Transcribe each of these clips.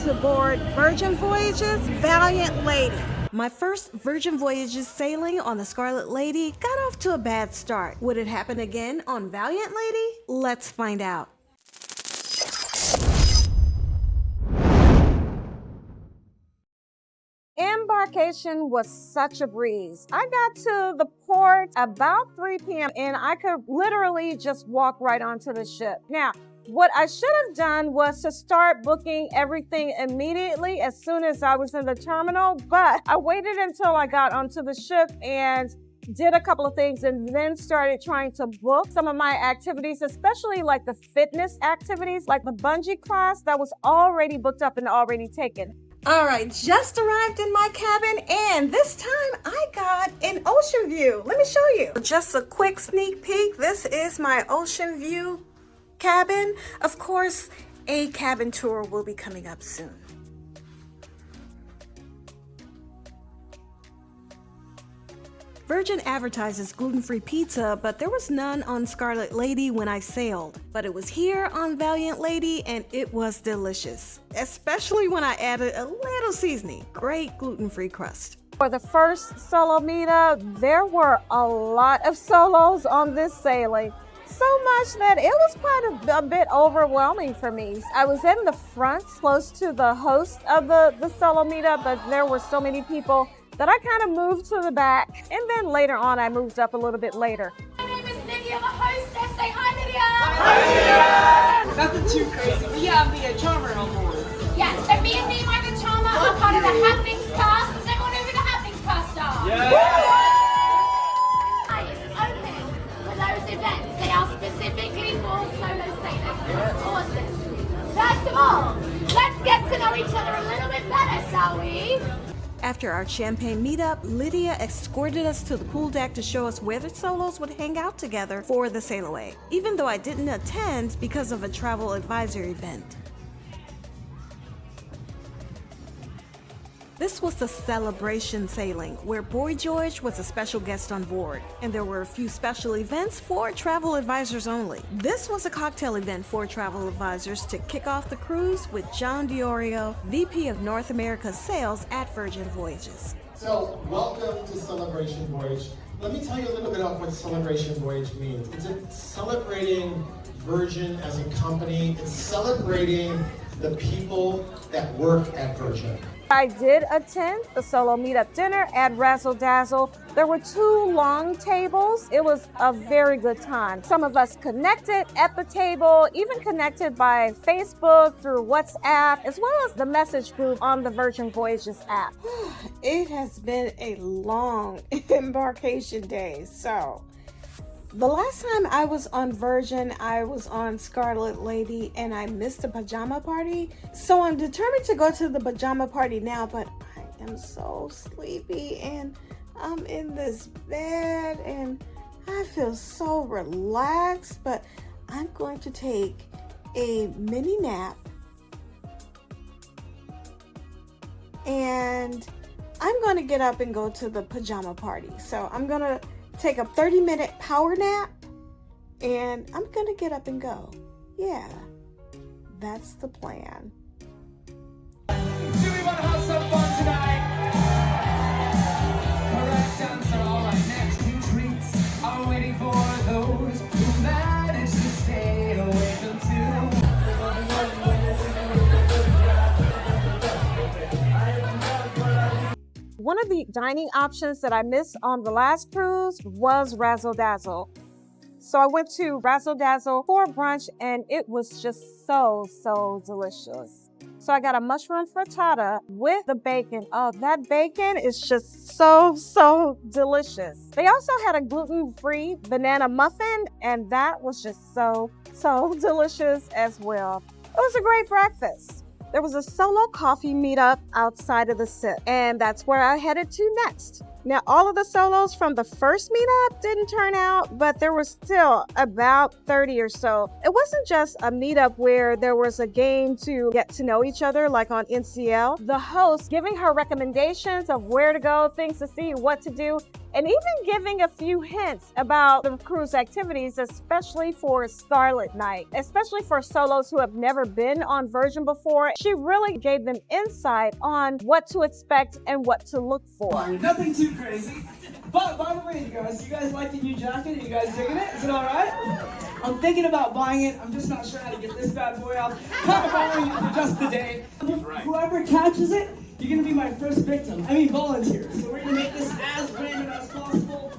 to board Virgin Voyages Valiant Lady. My first Virgin Voyages sailing on the Scarlet Lady got off to a bad start. Would it happen again on Valiant Lady? Let's find out. Embarkation was such a breeze. I got to the port about 3 p.m. and I could literally just walk right onto the ship. Now, what I should have done was to start booking everything immediately as soon as I was in the terminal, but I waited until I got onto the ship and did a couple of things and then started trying to book some of my activities, especially like the fitness activities, like the bungee class that was already booked up and already taken. All right, just arrived in my cabin, and this time I got an ocean view. Let me show you. Just a quick sneak peek. This is my ocean view cabin. Of course, a cabin tour will be coming up soon. Virgin advertises gluten-free pizza, but there was none on Scarlet Lady when I sailed. But it was here on Valiant Lady, and it was delicious, especially when I added a little seasoning. Great gluten-free crust. For the first solo meetup, there were a lot of solos on this sailing. So much that it was quite a bit overwhelming for me. I was in the front, close to the host of the solo meetup, but there were so many people that I kind of moved to the back, and then later on I moved up a little bit later. My name is Lydia, the hostess. Say hi, Lydia! Hi, Lydia! Nothing too crazy, but yeah, I'm the charmer on board. Yeah, so me and Nemo, the charmer, are part of the Happenings cast. Does everyone know who the Happenings cast are? Yeah! It's open for those events. They are specifically for solo sailors. Awesome. First of all, let's get to know each other a little bit better, shall we? After our champagne meetup, Lydia escorted us to the pool deck to show us where the solos would hang out together for the sail away, even though I didn't attend because of a travel advisor event. This was the celebration sailing, where Boy George was a special guest on board, and there were a few special events for travel advisors only. This was a cocktail event for travel advisors to kick off the cruise with John DiOrio, VP of North America Sales at Virgin Voyages. So, welcome to Celebration Voyage. Let me tell you a little bit about what Celebration Voyage means. It's celebrating Virgin as a company. It's celebrating the people that work at Virgin. I did attend the solo meetup dinner at Razzle Dazzle. There were 2 long tables. It was a very good time. Some of us connected at the table, even connected by Facebook, through WhatsApp, as well as the message group on the Virgin Voyages app. It has been a long embarkation day, so the last time I was on Virgin, I was on Scarlet Lady, and I missed the Pajama Party. So I'm determined to go to the Pajama Party now, but I am so sleepy, and I'm in this bed, and I feel so relaxed, but I'm going to take a mini nap, and I'm going to get up and go to the Pajama Party. So I'm going to take a 30-minute power nap, and I'm gonna get up and go. Yeah, that's the plan. Do we want to have some fun tonight? Correct answer. All right, next 2 treats are waiting for those who manage to stay awake until... One of the dining options that I missed on the last cruise was Razzle Dazzle. So I went to Razzle Dazzle for brunch, and it was just so delicious. So I got a mushroom frittata with the bacon. Oh, that bacon is just so delicious. They also had a gluten-free banana muffin, and that was just so delicious as well. It was a great breakfast. There was a solo coffee meetup outside of the SIP, and that's where I headed to next. Now, all of the solos from the first meetup didn't turn out, but there were still about 30 or so. It wasn't just a meetup where there was a game to get to know each other, like on NCL. The host giving her recommendations of where to go, things to see, what to do, and even giving a few hints about the cruise activities, especially for Scarlet night, especially for solos who have never been on Virgin before. She really gave them insight on what to expect and what to look for. Nothing too crazy. But by the way, you guys like the new jacket? Are you guys digging it? Is it all right? I'm thinking about buying it. I'm just not sure how to get this bad boy off. Kind of borrowing it for just the day. Whoever catches it, you're gonna be my first victim. Volunteer. So we're gonna make this as random as possible.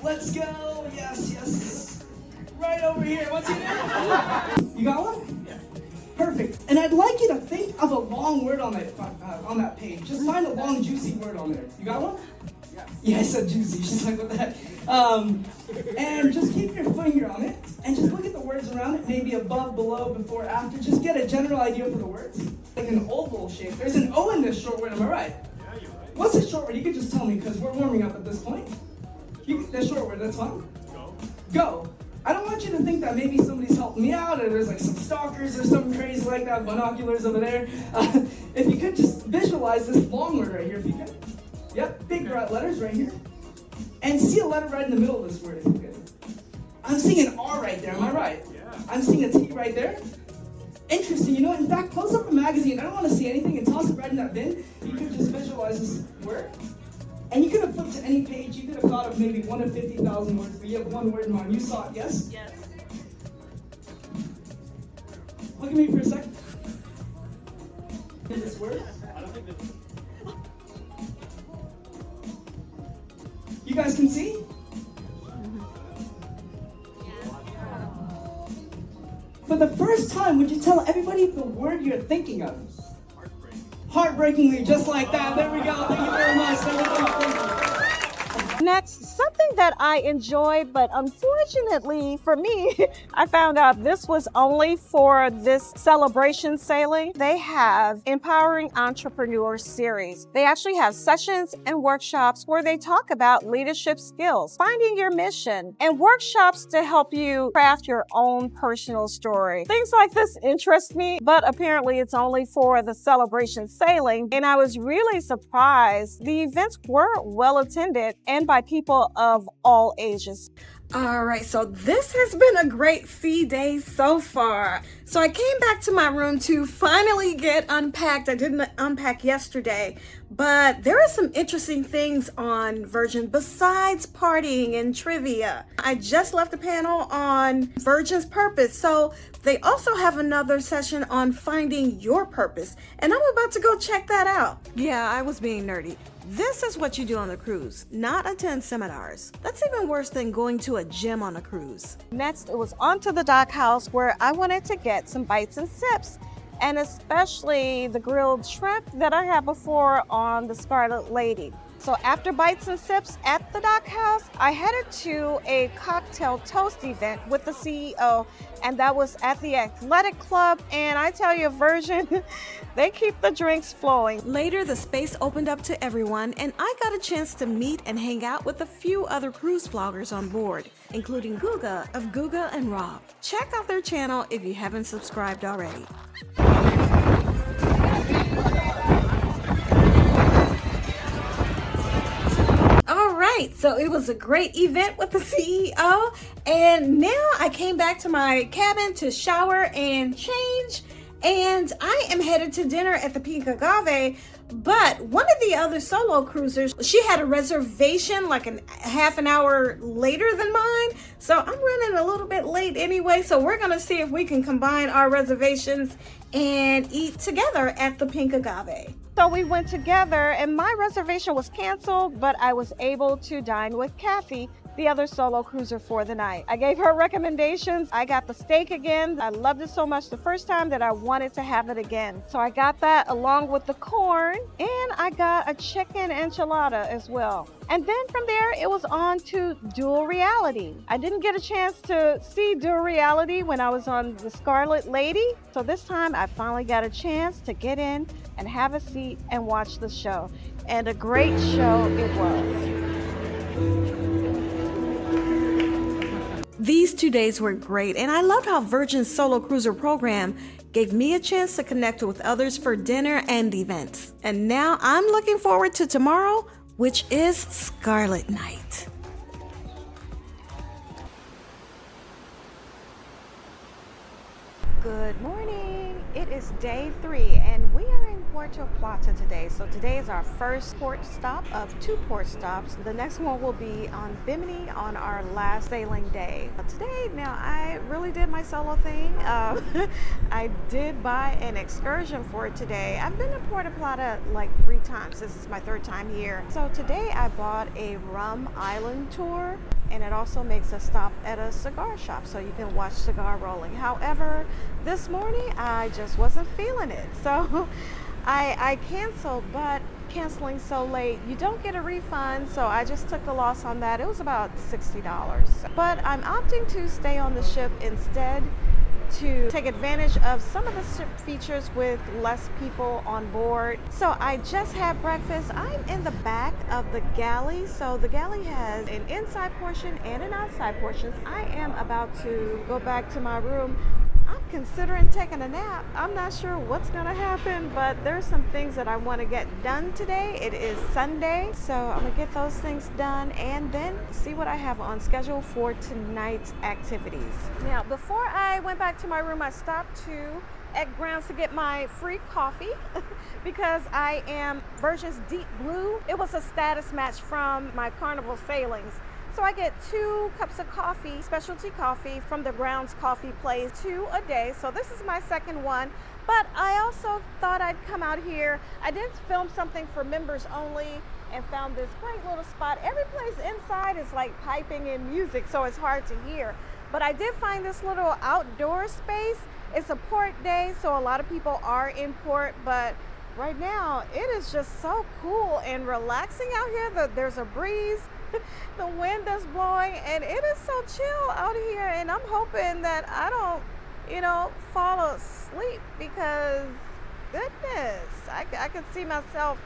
Let's go. Yes. Right over here. What's your name? You got one? Yeah. Perfect. And I'd like you to think of a long word on that page. Just find a long, juicy word on there. You got one? Yeah, I said juicy. She's like, what the heck? And just keep your finger on it, and just look at the words around it, maybe above, below, before, after. Just get a general idea for the words. Like an oval shape. There's an O in this short word, am I right? Yeah, you're right. What's the short word? You can just tell me, because we're warming up at this point. The short word, that's fine. Go. I don't want you to think that maybe somebody's helping me out, or there's like some stalkers or something crazy like that, binoculars over there. If you could just visualize this long word right here, if you could. Yep, big letters right here. And see a letter right in the middle of this word if you could. I'm seeing an R right there, am I right? Yeah. I'm seeing a T right there. Interesting, in fact, close up a magazine. I don't want to see anything, and toss it right in that bin. You could just visualize this word. And you could have flipped to any page. You could have thought of maybe 1 of 50,000 words, but you have one word in mind. You saw it, yes? Yes. Look at me for a second. Is this word? I don't think that's... You guys can see? For the first time, would you tell everybody the word you're thinking of? Heartbreakingly, just like that. There we go. Thank you very much. Thank you. Next, something that I enjoy, but unfortunately for me, I found out this was only for this celebration sailing. They have Empowering Entrepreneurs series. They actually have sessions and workshops where they talk about leadership skills, finding your mission, and workshops to help you craft your own personal story. Things like this interest me, but apparently it's only for the celebration sailing, and I was really surprised. The events were well attended and by people of all ages. All right, so this has been a great sea day so far. So I came back to my room to finally get unpacked. I didn't unpack yesterday, but there are some interesting things on Virgin besides partying and trivia. I just left a panel on Virgin's purpose, so they also have another session on finding your purpose, and I'm about to go check that out. Yeah, I was being nerdy. This is what you do on the cruise, not attend seminars. That's even worse than going to a gym on a cruise. Next, it was on to the dock house where I wanted to get some bites and sips, and especially the grilled shrimp that I had before on the Scarlet Lady. So after bites and sips at the dock house, I headed to a cocktail toast event with the CEO, and that was at the Athletic Club. And I tell you, Virgin, they keep the drinks flowing. Later, the space opened up to everyone, and I got a chance to meet and hang out with a few other cruise vloggers on board, including Guga of Guga and Rob. Check out their channel if you haven't subscribed already. Alright, so it was a great event with the CEO, and now I came back to my cabin to shower and change, and I am headed to dinner at the Pink Agave. But one of the other solo cruisers, she had a reservation like half an hour later than mine. So I'm running a little bit late anyway. So we're going to see if we can combine our reservations and eat together at the Pink Agave. So we went together and my reservation was canceled, but I was able to dine with Kathy, the other solo cruiser for the night. I gave her recommendations. I got the steak again. I loved it so much the first time that I wanted to have it again. So I got that along with the corn, and I got a chicken enchilada as well. And then from there, it was on to Dual Reality. I didn't get a chance to see Dual Reality when I was on the Scarlet Lady. So this time I finally got a chance to get in and have a seat and watch the show. And a great show it was. These 2 days were great, and I loved how Virgin's Solo Cruiser program gave me a chance to connect with others for dinner and events. And now I'm looking forward to tomorrow, which is Scarlet Night. Good morning. It is day 3 and we are in Puerto Plata today. So today is our first port stop of 2 port stops. The next one will be on Bimini on our last sailing day. Today, now I really did my solo thing. I did buy an excursion for today. I've been to Puerto Plata like 3 times. This is my 3rd time here. So today I bought a rum island tour, and it also makes a stop at a cigar shop so you can watch cigar rolling. However, this morning I just wasn't feeling it, so I canceled. But canceling so late, you don't get a refund, so I just took the loss on that. It was about $60, but I'm opting to stay on the ship instead to take advantage of some of the ship features with less people on board. So I just had breakfast. I'm in the back of the galley. So the galley has an inside portion and an outside portion. I am about to go back to my room. I'm considering taking a nap. I'm not sure what's gonna happen, but there's some things that I want to get done today. It is Sunday, so I'm gonna get those things done and then see what I have on schedule for tonight's activities. Now, before I went back to my room, I stopped to at Grounds to get my free coffee because I am Virgin's Deep Blue. It was a status match from my Carnival sailings. So I get 2 cups of coffee, specialty coffee from the Grounds Coffee Place, 2 a day. So this is my 2nd one. But I also thought I'd come out here. I did film something for members only and found this great little spot. Every place inside is like piping in music, so it's hard to hear. But I did find this little outdoor space. It's a port day, so a lot of people are in port, but right now it is just so cool and relaxing out here. There's a breeze. The wind is blowing and it is so chill out here, and I'm hoping that I don't, fall asleep because goodness, I could see myself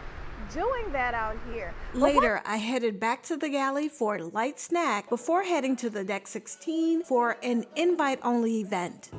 doing that out here. Later, I headed back to the galley for a light snack before heading to the deck 16 for an invite-only event.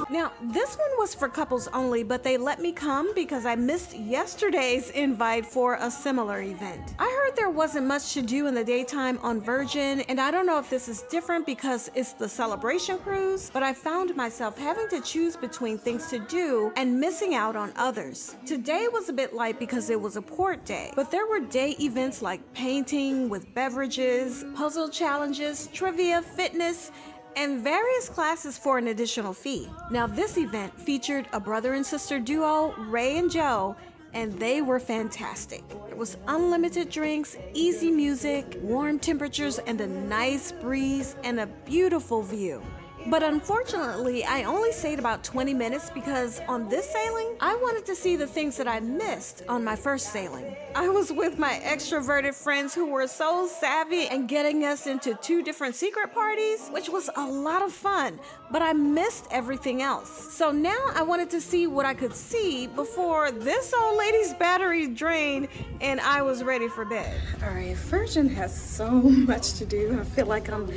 Now, this one was for couples only, but they let me come because I missed yesterday's invite for a similar event. I heard there wasn't much to do in the daytime on Virgin, and I don't know if this is different because it's the celebration cruise, but I found myself having to choose between things to do and missing out on others. Today was a bit light because it was a port day, but there were day events like painting with beverages, puzzle challenges, trivia, fitness, and various classes for an additional fee. Now, this event featured a brother and sister duo, Ray and Joe, and they were fantastic. There was unlimited drinks, easy music, warm temperatures, and a nice breeze, and a beautiful view. But unfortunately, I only stayed about 20 minutes because on this sailing, I wanted to see the things that I missed on my first sailing. I was with my extroverted friends who were so savvy and getting us into 2 different secret parties, which was a lot of fun, but I missed everything else. So now I wanted to see what I could see before this old lady's battery drained and I was ready for bed. All right, Virgin has so much to do. I feel like I'm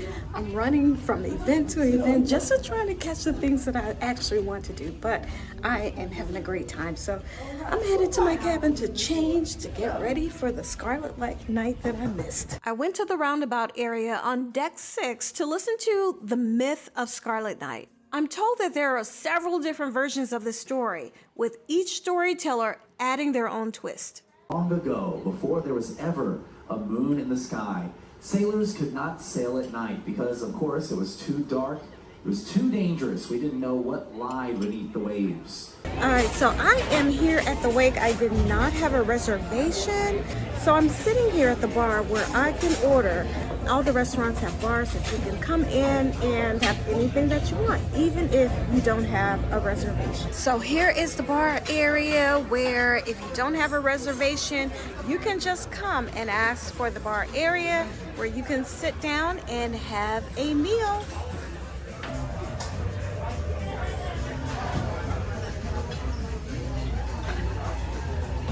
running from event to event just to try to catch the things that I actually want to do, but I am having a great time. So I'm headed to my cabin to change, to get ready for the Scarlet night that I missed. I went to the roundabout area on deck 6 to listen to the myth of Scarlet Night. I'm told that there are several different versions of this story, with each storyteller adding their own twist. Long ago, before there was ever a moon in the sky, sailors could not sail at night because, of course, it was too dark. It was too dangerous. We didn't know what lied beneath the waves. All right, so I am here at the wake. I did not have a reservation, so I'm sitting here at the bar where I can order. All the restaurants have bars that you can come in and have anything that you want, even if you don't have a reservation. So here is the bar area where if you don't have a reservation, you can just come and ask for the bar area where you can sit down and have a meal.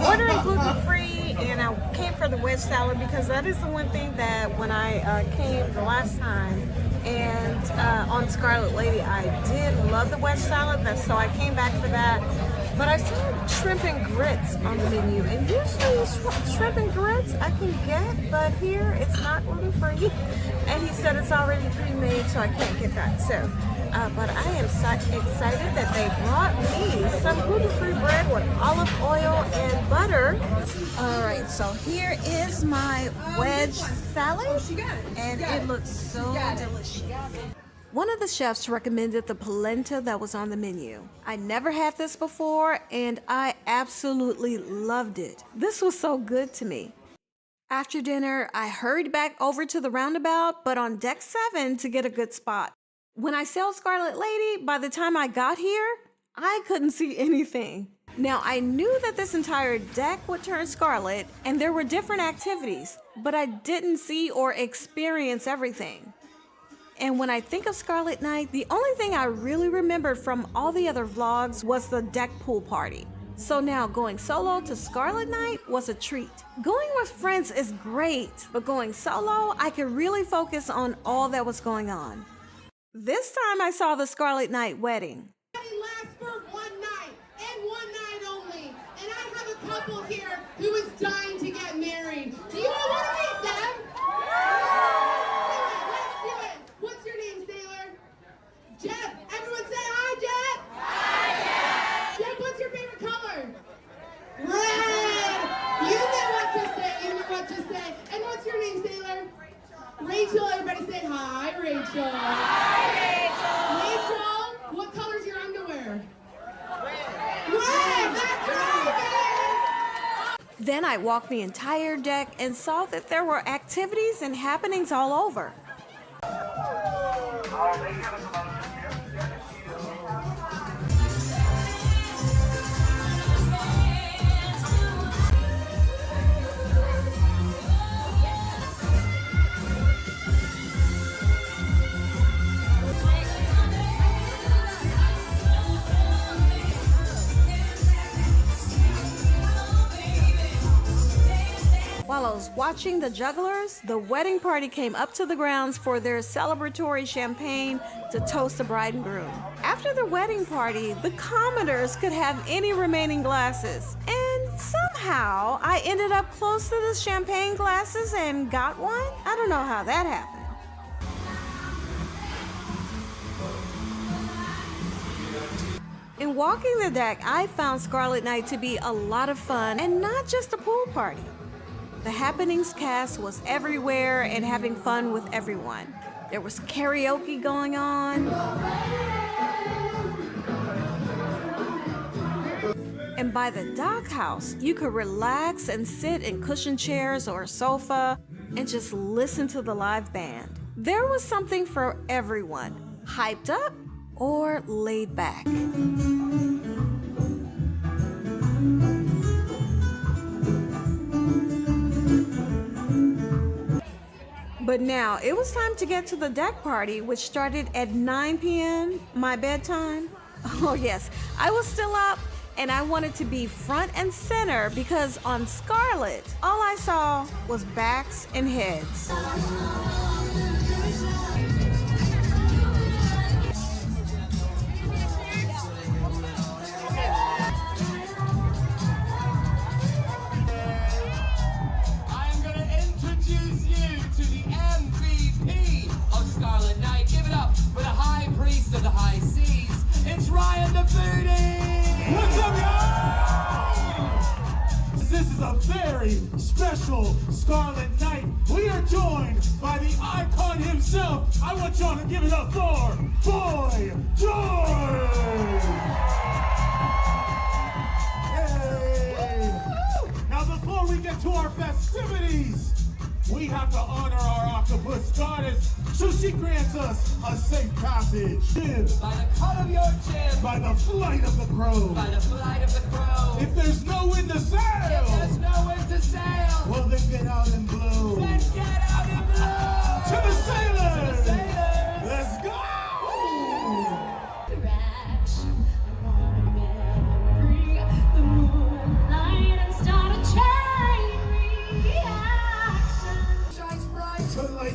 ordering gluten-free, and I came for the wedge salad because that is the one thing that when I came the last time and on Scarlet Lady, I did love the wedge salad, so I came back for that. But I saw shrimp and grits on the menu, and usually shrimp and grits I can get, but here it's not gluten-free, and he said it's already pre-made, so I can't get that. So, but I am excited that they brought me some gluten-free bread with olive oil and butter. All right, so here is my wedge salad, and it looks so delicious. One of the chefs recommended the polenta that was on the menu. I never had this before, and I absolutely loved it. This was so good to me. After dinner, I hurried back over to the roundabout, but on deck 7 to get a good spot. When I sailed Scarlet Lady, by the time I got here, I couldn't see anything. Now, I knew that this entire deck would turn scarlet, and there were different activities, but I didn't see or experience everything. And when I think of Scarlet Night, the only thing I really remembered from all the other vlogs was the deck pool party. So now going solo to Scarlet Night was a treat. Going with friends is great, but going solo, I could really focus on all that was going on. This time I saw the Scarlet Night wedding. It lasts for one night and one night only. And I have a couple here who is dying to get married. Do you all want to meet them? Let's do it. What's your name, sailor? Jeb. Everyone say hi, Jeb. Hi, Jeb. Jeb, what's your favorite color? Red. You know what to say. You know what to say. And what's your name, sailor? Rachel. Everybody say hi, Rachel. Hi, Rachel. Rachel, what color's your underwear? Red. That's right. Then I walked the entire deck and saw that there were activities and happenings all over. While I was watching the jugglers, the wedding party came up to the grounds for their celebratory champagne to toast the bride and groom. After the wedding party, the commoners could have any remaining glasses. And somehow, I ended up close to the champagne glasses and got one. I don't know how that happened. In walking the deck, I found Scarlet Night to be a lot of fun and not just a pool party. The happenings cast was everywhere and having fun with everyone. There was karaoke going on. And by the dock house, you could relax and sit in cushioned chairs or a sofa and just listen to the live band. There was something for everyone, hyped up or laid back. But now, it was time to get to the deck party, which started at 9 p.m., my bedtime. Oh yes, I was still up, and I wanted to be front and center because on Scarlet, all I saw was backs and heads. Scarlet Night, give it up for the high priest of the high seas. It's Ryan the Foodie! What's up, y'all? This is a very special Scarlet Night. We are joined by the icon himself. I want y'all to give it up for Boy George! Hey! Now before we get to our festivities, we have to honor our octopus goddess, so she grants us a safe passage. By the cut of your chin. By the flight of the crow. By the flight of the crow. If there's no wind to sail. If there's no wind to sail. Well, then get out and blow. Then get out and blow. To the sailors. To the sailors. Let's go. I wanna marry the moonlight and stars.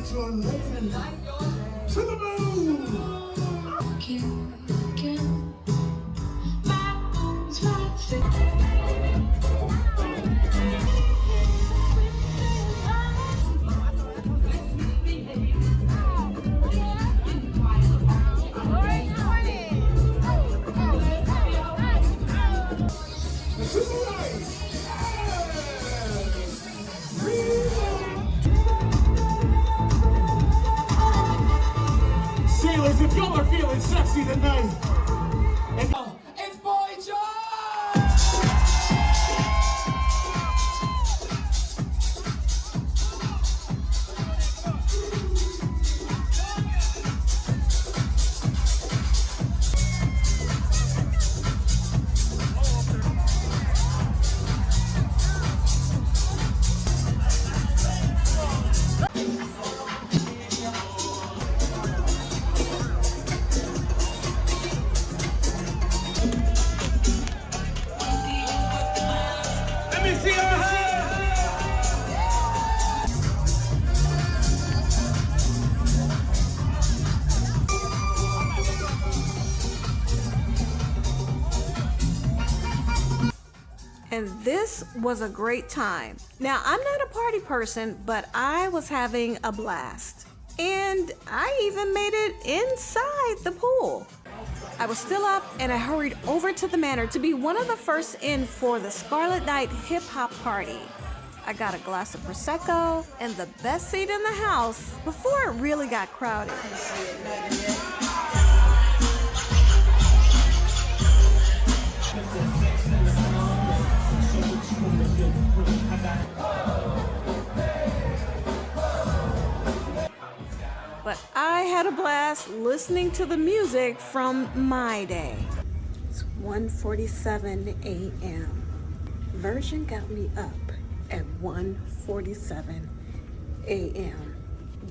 get your legs to the moon. Sailors, if y'all are feeling sexy tonight, It's Boy George! let me see your hands. And this was a great time. Now, I'm not a party person, but I was having a blast. And I even made it inside the pool. I was still up and I hurried over to the manor to be one of the first in for the Scarlet Night hip hop party. I got a glass of Prosecco and the best seat in the house before it really got crowded. But I had a blast listening to the music from my day. It's 1:47 a.m. Virgin got me up at 1:47 a.m.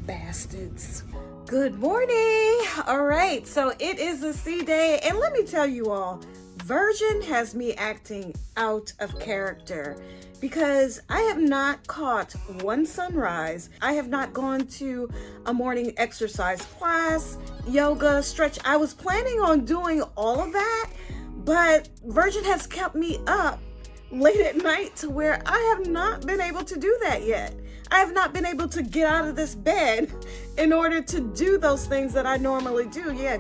Bastards. Good morning. All right, so it is a C day, and let me tell you all, Virgin has me acting out of character because I have not caught one sunrise. I have not gone to a morning exercise class, yoga, stretch. I was planning on doing all of that, but Virgin has kept me up late at night to where I have not been able to do that yet. I have not been able to get out of this bed in order to do those things that I normally do. Yeah,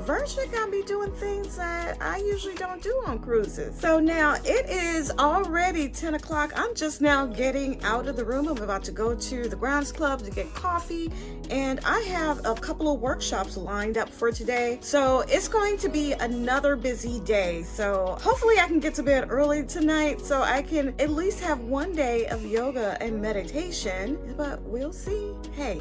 Virgin got me doing things that I usually don't do on cruises. So now it is already 10 o'clock. I'm just now getting out of the room. I'm about to go to the grounds club to get coffee. And I have a couple of workshops lined up for today. So it's going to be another busy day. So hopefully I can get to bed early tonight so I can at least have one day of yoga and meditation. But we'll see. Hey.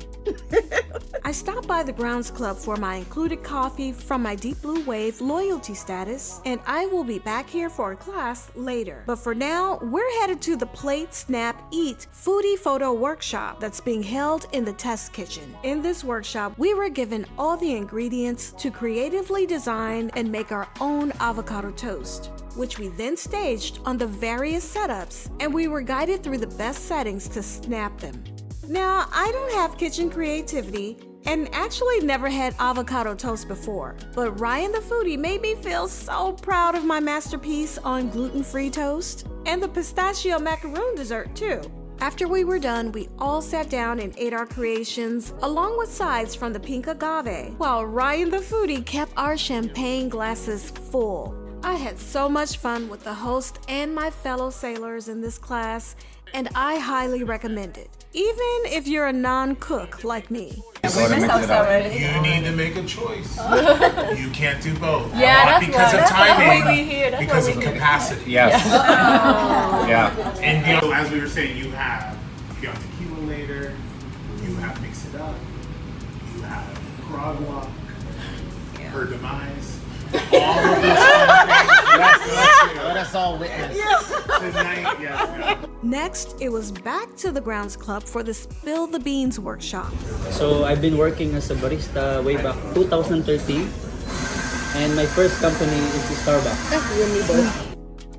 I stopped by the grounds club for my included coffee from my Deep Blue Wave loyalty status, and I will be back here for a class later. But for now, we're headed to the Plate, Snap, Eat Foodie photo workshop that's being held in the test kitchen. In this workshop, we were given all the ingredients to creatively design and make our own avocado toast, which we then staged on the various setups, and we were guided through the best settings to snap them. Now, I don't have kitchen creativity and actually never had avocado toast before, but Ryan the Foodie made me feel so proud of my masterpiece on gluten-free toast and the pistachio macaroon dessert too. After we were done, we all sat down and ate our creations along with sides from the pink agave, while Ryan the Foodie kept our champagne glasses full. I had so much fun with the host and my fellow sailors in this class, and I highly recommend it, even if you're a non-cook like me. You need to make a choice. You can't do both. Yeah, that's because why. of timing, That's why we here. That's because why of we here. capacity. Yes. Yeah. And you know, as we were saying, you got tequila later. You have Mix It Up. You have Grog Walk. Her Demise. All of those fun things. Let us all witness. Tonight, yes. Next, it was back to the grounds club for the Spill the Beans workshop. So I've been working as a barista way back 2013, and my first company is Starbucks.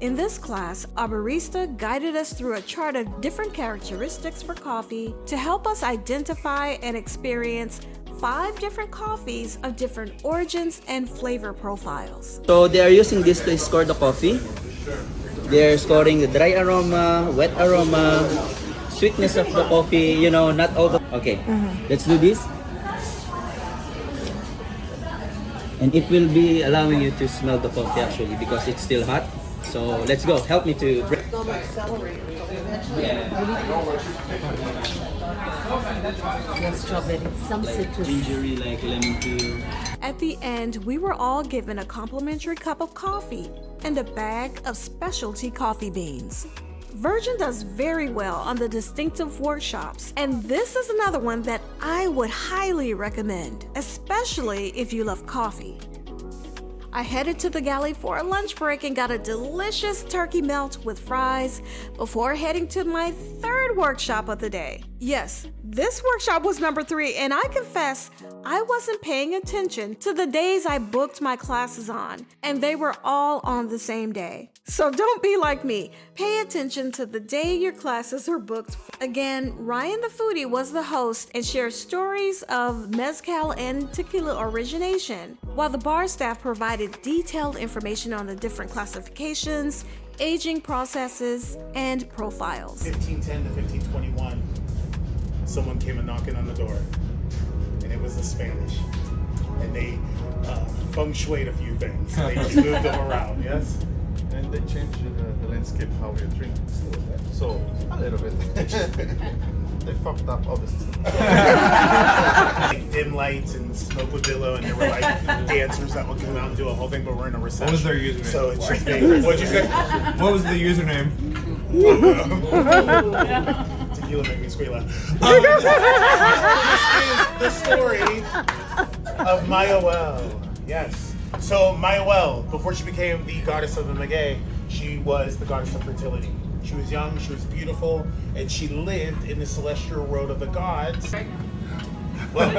In this class, our barista guided us through a chart of different characteristics for coffee to help us identify and experience 5 different coffees of different origins and flavor profiles. So they are using this to score the coffee. They are scoring the dry aroma, wet aroma, sweetness of the coffee, you know, not all the... Okay, let's do this. And it will be allowing you to smell the coffee actually because it's still hot. So let's go. Help me to break. Strawberry, some citrus. Gingery, like lemon tea. At the end, we were all given a complimentary cup of coffee and a bag of specialty coffee beans. Virgin does very well on the distinctive workshops, and this is another one that I would highly recommend, especially if you love coffee. I headed to the galley for a lunch break and got a delicious turkey melt with fries before heading to my 3rd workshop of the day. Yes, this workshop was number 3, and I confess I wasn't paying attention to the days I booked my classes on, and they were all on the same day. So don't be like me. Pay attention to the day your classes are booked. Again, Ryan the Foodie was the host and shared stories of mezcal and tequila origination, while the bar staff provided detailed information on the different classifications, aging processes, and profiles. 1510 to 1521, someone came a knocking on the door, and it was the Spanish, and they feng shuied a few things. They just moved them around, yes? And they changed the landscape how we drink. So a little bit. They fucked up obviously. Like dim lights and smoke with billow, and there were like dancers that would come out and do a whole thing, but we're in a reception. What was their username? So it's just me. What'd you say? What was the username? Tequila made me squeal out. This is the story of Maya Well. Yes. So Maya Well, before she became the goddess of the Maguey, she was the goddess of fertility. She was young, she was beautiful, and she lived in the celestial world of the gods. Well,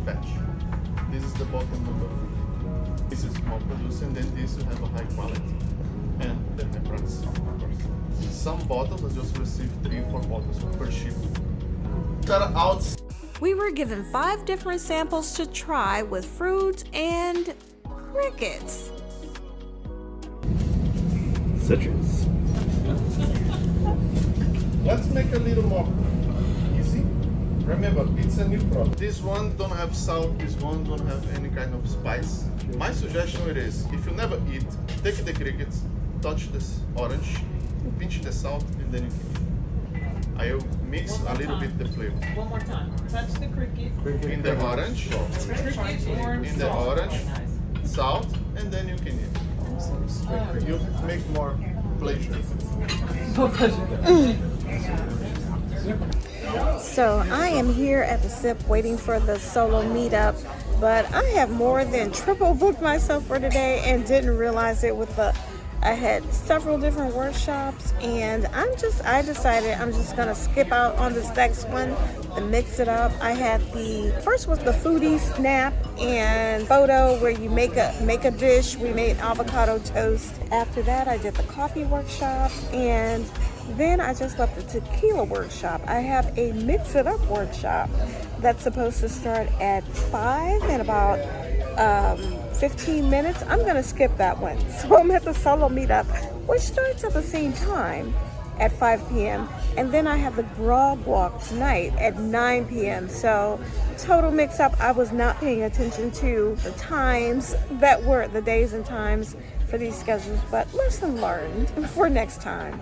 batch. This is the bottom of the. This is small producing, then this will have a high quality and the high price, of course. Some bottles will just receive 3-4 bottles per ship. That are out. We were given 5 different samples to try with fruit and crickets. Citrus. Let's make a little more easy. Remember, it's a new product. This one don't have salt, this one don't have any kind of spice. My suggestion it is, if you never eat, take the crickets, touch this orange, pinch the salt, and then you can eat. I'll mix a little bit the flavor. One more time. Touch the cricket. In the orange. Cricket, orange, in the orange, salt, and then you can eat. You make more pleasure. So I am here at the SIP waiting for the solo meetup, but I have more than triple booked myself for today and didn't realize it with the I had several different workshops, and I decided I'm just gonna skip out on this next one and mix it up. I had the first was the Foodie snap and photo where you make a dish. We made avocado toast. After that, I did the coffee workshop, and then I just left the tequila workshop. I have a mix it up workshop that's supposed to start at 5 in about 15 minutes. I'm gonna skip that one. So I'm at the solo meetup, which starts at the same time at 5 p.m. And then I have the Grog walk tonight at 9 p.m. So total mix up. I was not paying attention to the times that were the days and times for these schedules, but lesson learned for next time.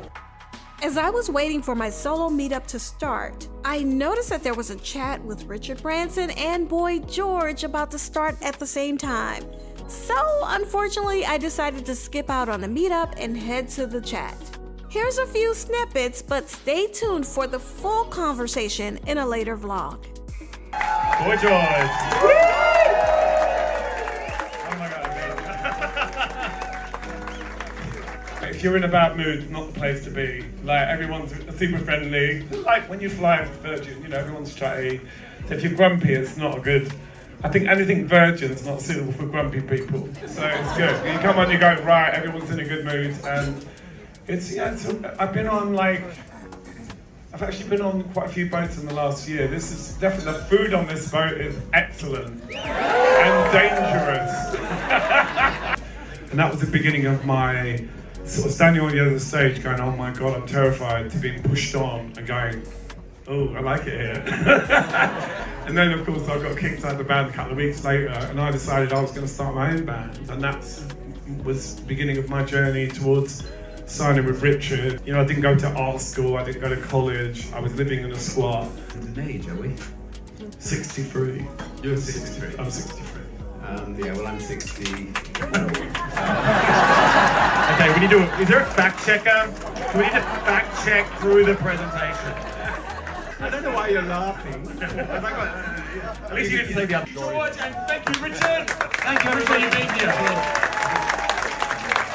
As I was waiting for my solo meetup to start, I noticed that there was a chat with Richard Branson and Boy George about to start at the same time. So unfortunately, I decided to skip out on the meetup and head to the chat. Here's a few snippets, but stay tuned for the full conversation in a later vlog. Boy George! Oh my god, amazing. If you're in a bad mood, it's not the place to be. Like, everyone's super friendly. Like when you fly with Virgin, you know, everyone's chatty. So if you're grumpy, it's not a good I think anything virgin is not suitable for grumpy people. So it's good. You come on, you go, right, everyone's in a good mood. And I've actually been on quite a few boats in the last year. This is definitely, the food on this boat is excellent and dangerous. And that was the beginning of my sort of standing on the other stage going, oh my God, I'm terrified, to being pushed on and going, oh, I like it here. And then, of course, I got kicked out of the band a couple of weeks later, and I decided I was going to start my own band. And that was the beginning of my journey towards signing with Richard. You know, I didn't go to art school, I didn't go to college, I was living in a squat. An age, are we? 63. You're 63? I'm 63. Yeah, well, I'm 60. Okay, we need to, is there a fact checker? We need to fact check through the presentation. I don't know why you're laughing. At least you didn't say the other. George, and thank you, Richard. Thank you, everybody, being here.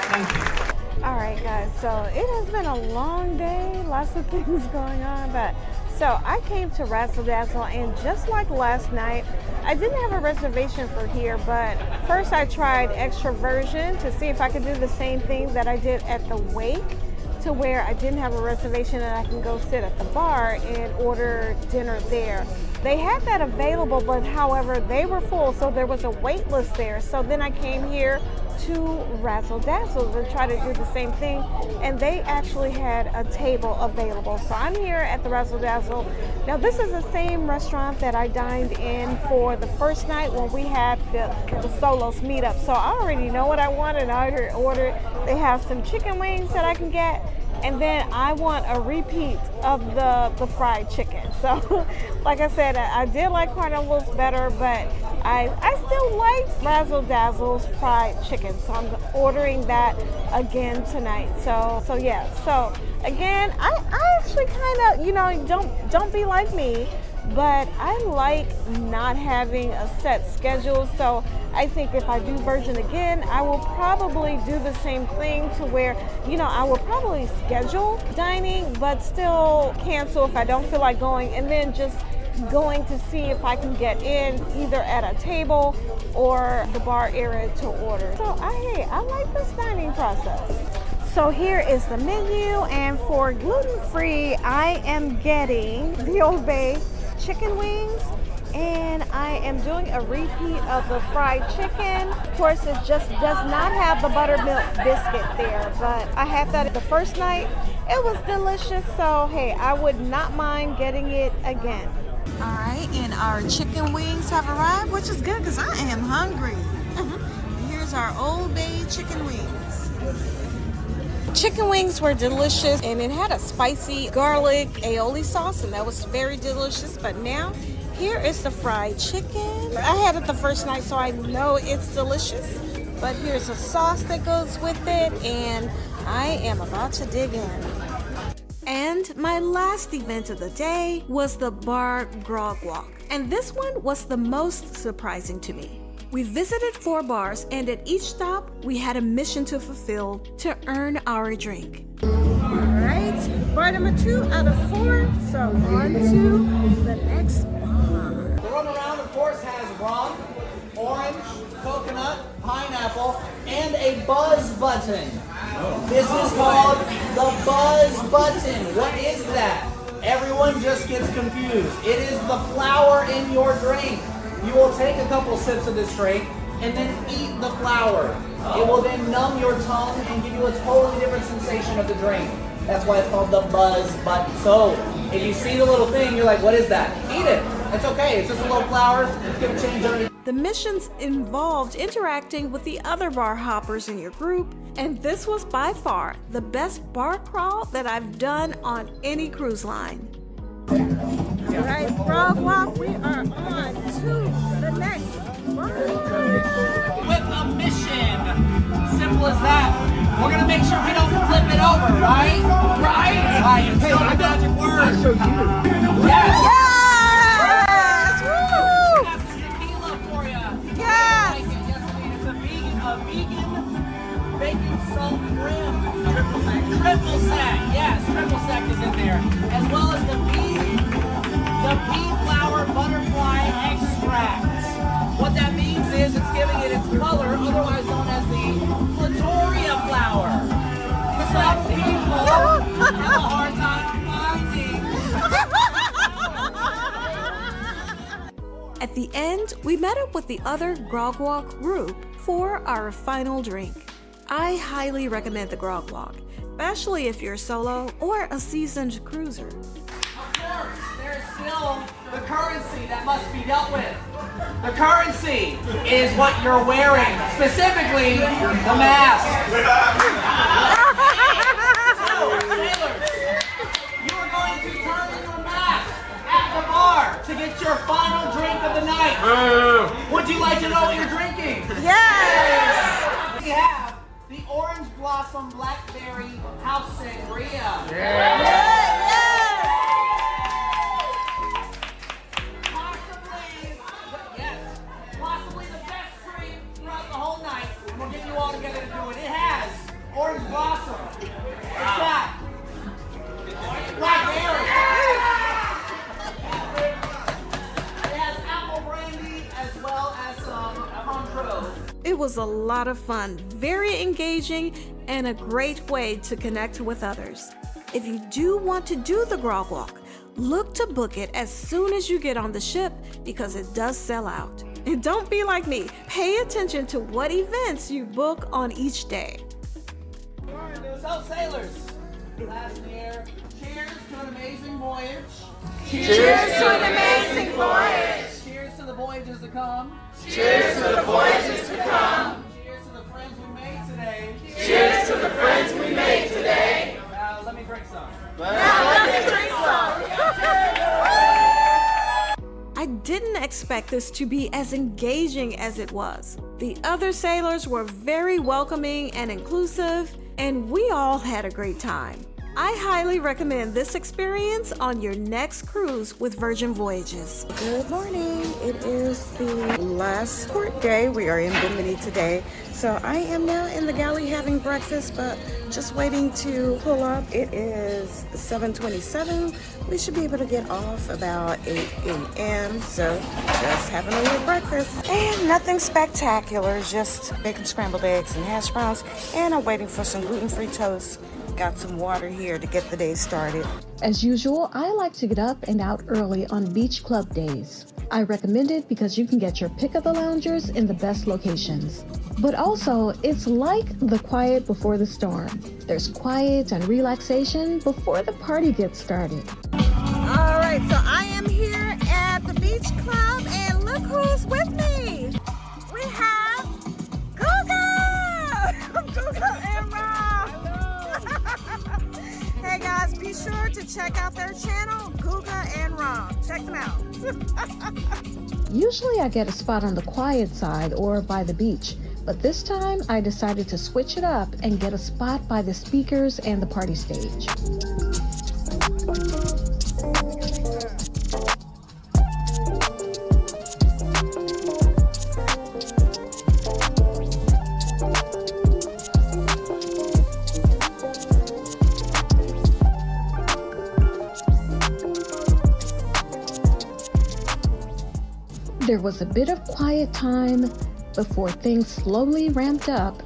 Thank you. All right, guys, so it has been a long day, lots of things going on, but so I came to Razzle Dazzle, and just like last night, I didn't have a reservation for here, but first I tried Extraversion to see if I could do the same thing that I did at the wake, to where I didn't have a reservation and I can go sit at the bar and order dinner there. They had that available, but however, they were full, so there was a wait list there. So then I came here to Razzle Dazzle to try to do the same thing, and they actually had a table available. So I'm here at the Razzle Dazzle. Now this is the same restaurant that I dined in for the first night when we had the Solos Meetup. So I already know what I want, and I already ordered. They have some chicken wings that I can get, and then I want a repeat of the fried chicken. So like I said, I did like Carnival's better, but I still like Razzle Dazzle's fried chicken, so I'm ordering that again tonight. So yeah, so again, I actually kind of, you know, don't be like me, but I like not having a set schedule. So I think if I do Virgin again, I will probably do the same thing, to where, you know, I will probably schedule dining, but still cancel if I don't feel like going, and then just going to see if I can get in either at a table or the bar area to order. So I like this dining process. So here is the menu, and for gluten-free, I am getting the Old Bay chicken wings, and I am doing a repeat of the fried chicken. Of course, it just does not have the buttermilk biscuit there, but I had that the first night. It was delicious, so hey, I would not mind getting it again. All right, and our chicken wings have arrived, which is good because I am hungry. Here's our Old Bay chicken wings. Chicken wings were delicious, and it had a spicy garlic aioli sauce, and that was very delicious. But now, here is the fried chicken. I had it the first night, so I know it's delicious. But here's a sauce that goes with it, and I am about to dig in. And my last event of the day was the bar Grog Walk, and this one was the most surprising to me. We visited 4 bars, and at each stop, we had a mission to fulfill to earn our drink. All right, bar number 2 out of 4, so on to the next bar. The run around, of course, has rum, orange, coconut, pineapple, and a buzz button. This is called the buzz button. What is that? Everyone just gets confused. It is the flour in your drink. You will take a couple sips of this drink and then eat the flour. It will then numb your tongue and give you a totally different sensation of the drink. That's why it's called the buzz button. So if you see the little thing, you're like, what is that? Eat it. It's okay. It's just a little flour. It's going to change everything. The missions involved interacting with the other bar hoppers in your group, and this was by far the best bar crawl that I've done on any cruise line. All right, Grog Walk, we are on to the next bar. With a mission. Simple as that. We're going to make sure we don't flip it over, right? Right? Right. It's not a magic word. I'll show you. Yes. Yes! Woo! That's tequila for you. Yes! It's a vegan bacon salt rim. Triple sec. Yes, triple sec is in there. As well as the pea flower butterfly extract. At the end, we met up with the other Grog Walk group for our final drink. I highly recommend the Grog Walk, especially if you're solo or a seasoned cruiser. Of course, there's still the currency that must be dealt with. The currency is what you're wearing, specifically the mask. So, sailors, you are going to turn in your mask at the bar to get your final drink of the night. Would you like to know what you're drinking? Yes! We have the Orange Blossom Blackberry House Sangria. Possibly the best drink throughout the whole night. And we'll get you all together to do it. It has Orange Blossom. It's got Blackberry. It has apple brandy as well as some Cointreau. It was a lot of fun, very engaging, and a great way to connect with others. If you do want to do the Grog Walk, look to book it as soon as you get on the ship because it does sell out. And don't be like me. Pay attention to what events you book on each day. So sailors, last year, cheers to an amazing voyage. Cheers to an amazing voyage. Cheers to the voyages to come. Cheers to the voyages to come. Cheers to the friends we made today. Cheers to the friends we made today. Now let me drink some. I didn't expect this to be as engaging as it was. The other sailors were very welcoming and inclusive, and we all had a great time. I highly recommend this experience on your next cruise with Virgin Voyages. Good morning. It is the last port day. We are in Bimini today. So I am now in the galley having breakfast, but just waiting to pull up. It is 7:27. We should be able to get off about 8 a.m. So just having a little breakfast. And nothing spectacular, just bacon scrambled eggs and hash browns. And I'm waiting for some gluten-free toast. Got some water here to get the day started. As usual, I like to get up and out early on beach club days. I recommend it because you can get your pick of the loungers in the best locations. But also, it's like the quiet before the storm. There's quiet and relaxation before the party gets started. All right, so I am here at the beach club, and look who's with me. We have Guga! Guga and Rob. Hey guys, be sure to check out their channel, Guga and Rob. Check them out. Usually I get a spot on the quiet side or by the beach, but this time I decided to switch it up and get a spot by the speakers and the party stage. There was a bit of quiet time before things slowly ramped up.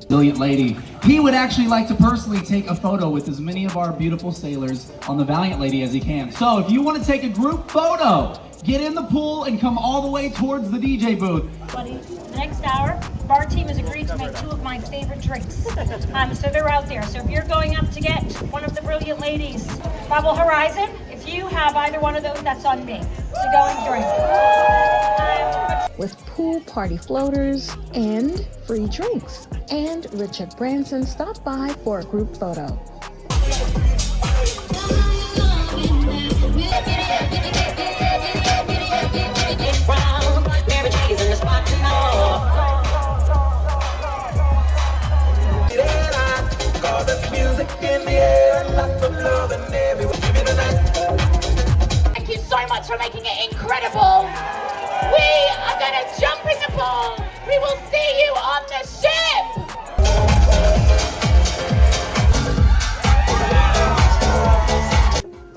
Brilliant lady. He would actually like to personally take a photo with as many of our beautiful sailors on the Valiant Lady as he can. So if you want to take a group photo, get in the pool and come all the way towards the DJ booth. Buddy, the next hour, our team has agreed to make 2 of my favorite drinks. So they're out there. So if you're going up to get one of the Brilliant Ladies, Bubble Horizon, if you have either one of those, that's on me. So go and drink. With pool party floaters and free drinks. And Richard Branson stopped by for a group photo. Thank you so much for making it incredible. We are going to jump in the pool. We will see you on the ship.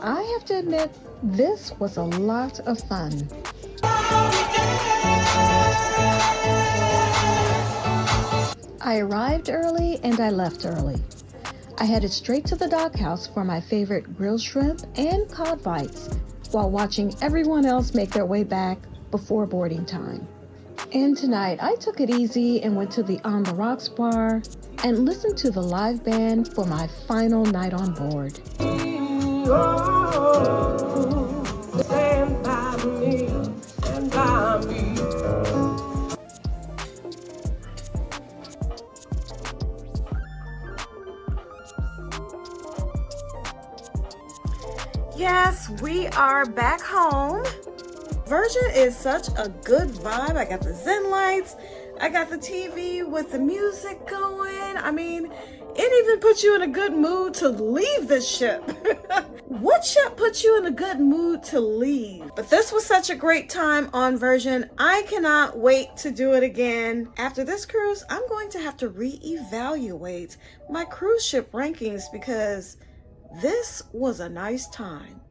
I have to admit, this was a lot of fun. I arrived early and I left early. I headed straight to the dockhouse for my favorite grilled shrimp and cod bites. while watching everyone else make their way back before boarding time. And tonight, I took it easy and went to the On the Rocks bar and listened to the live band for my final night on board. Stand by me, stand by me. Yes, we are back home. Virgin is such a good vibe. I got the Zen lights. I got the TV with the music going. I mean, it even puts you in a good mood to leave this ship. What ship puts you in a good mood to leave? But this was such a great time on Virgin. I cannot wait to do it again. After this cruise, I'm going to have to reevaluate my cruise ship rankings because this was a nice time.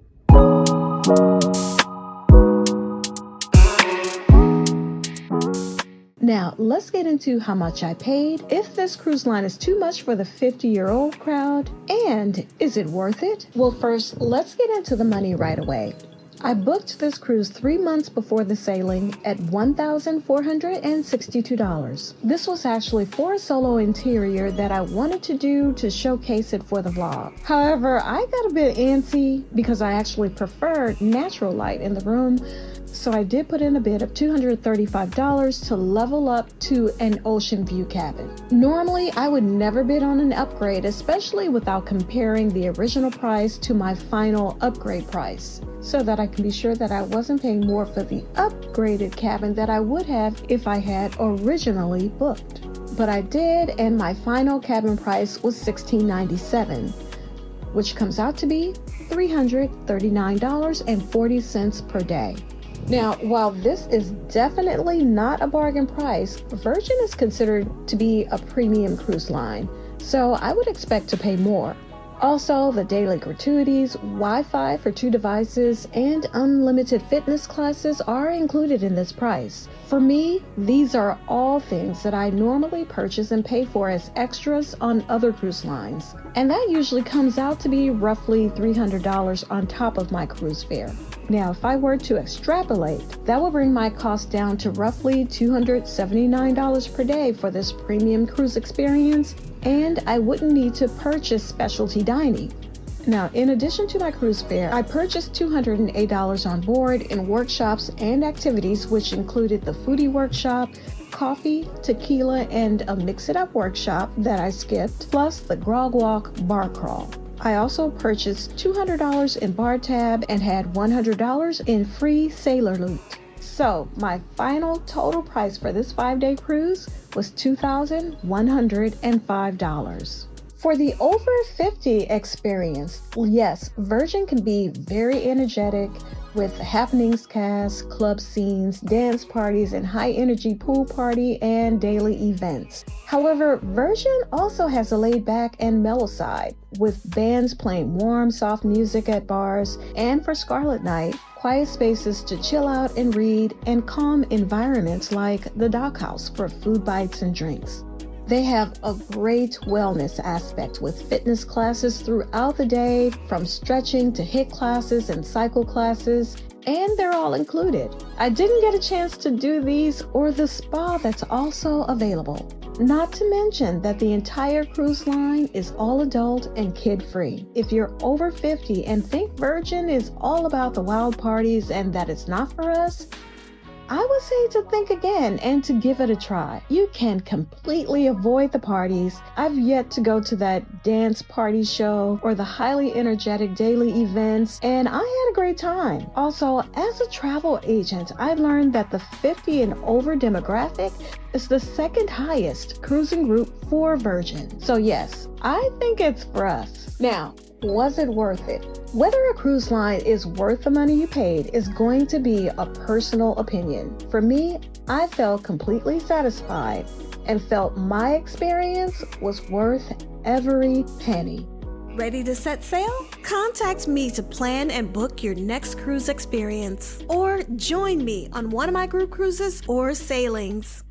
Now, let's get into how much I paid, if this cruise line is too much for the 50-year-old crowd, and is it worth it? Well, first, let's get into the money right away. I booked this cruise 3 months before the sailing at $1,462. This was actually for a solo interior that I wanted to do to showcase it for the vlog. However, I got a bit antsy because I actually preferred natural light in the room, so I did put in a bid of $235 to level up to an ocean view cabin. Normally, I would never bid on an upgrade, especially without comparing the original price to my final upgrade price, so that I can be sure that I wasn't paying more for the upgraded cabin that I would have if I had originally booked. But I did, and my final cabin price was $1,697, which comes out to be $339.40 per day. Now, while this is definitely not a bargain price, Virgin is considered to be a premium cruise line, so I would expect to pay more. Also, the daily gratuities, Wi-Fi for 2 devices, and unlimited fitness classes are included in this price. For me, these are all things that I normally purchase and pay for as extras on other cruise lines, and that usually comes out to be roughly $300 on top of my cruise fare. Now, if I were to extrapolate, that will bring my cost down to roughly $279 per day for this premium cruise experience, and I wouldn't need to purchase specialty dining. Now, in addition to my cruise fare, I purchased $208 on board in workshops and activities, which included the Foodie workshop, coffee, tequila, and a mix-it-up workshop that I skipped, plus the Grog Walk bar crawl. I also purchased $200 in bar tab and had $100 in free sailor loot. So my final total price for this 5-day cruise was $2,105. For the over 50 experience, yes, Virgin can be very energetic with happenings cast, club scenes, dance parties, and high energy pool party and daily events. However, Virgin also has a laid back and mellow side, with bands playing warm, soft music at bars, and for Scarlet night, quiet spaces to chill out and read, and calm environments like the Doghouse for food bites and drinks. They have a great wellness aspect with fitness classes throughout the day, from stretching to HIIT classes and cycle classes, and they're all included. I didn't get a chance to do these or the spa that's also available. Not to mention that the entire cruise line is all adult and kid-free. If you're over 50 and think Virgin is all about the wild parties and that it's not for us, I would say to think again and to give it a try. You can completely avoid the parties. I've yet to go to that dance party show or the highly energetic daily events, and I had a great time. Also, as a travel agent, I learned that the 50 and over demographic is the second highest cruising group for Virgin. So yes, I think it's for us. Now, was it worth it? Whether a cruise line is worth the money you paid is going to be a personal opinion. For me, I felt completely satisfied and felt my experience was worth every penny. Ready to set sail? Contact me to plan and book your next cruise experience, or join me on one of my group cruises or sailings.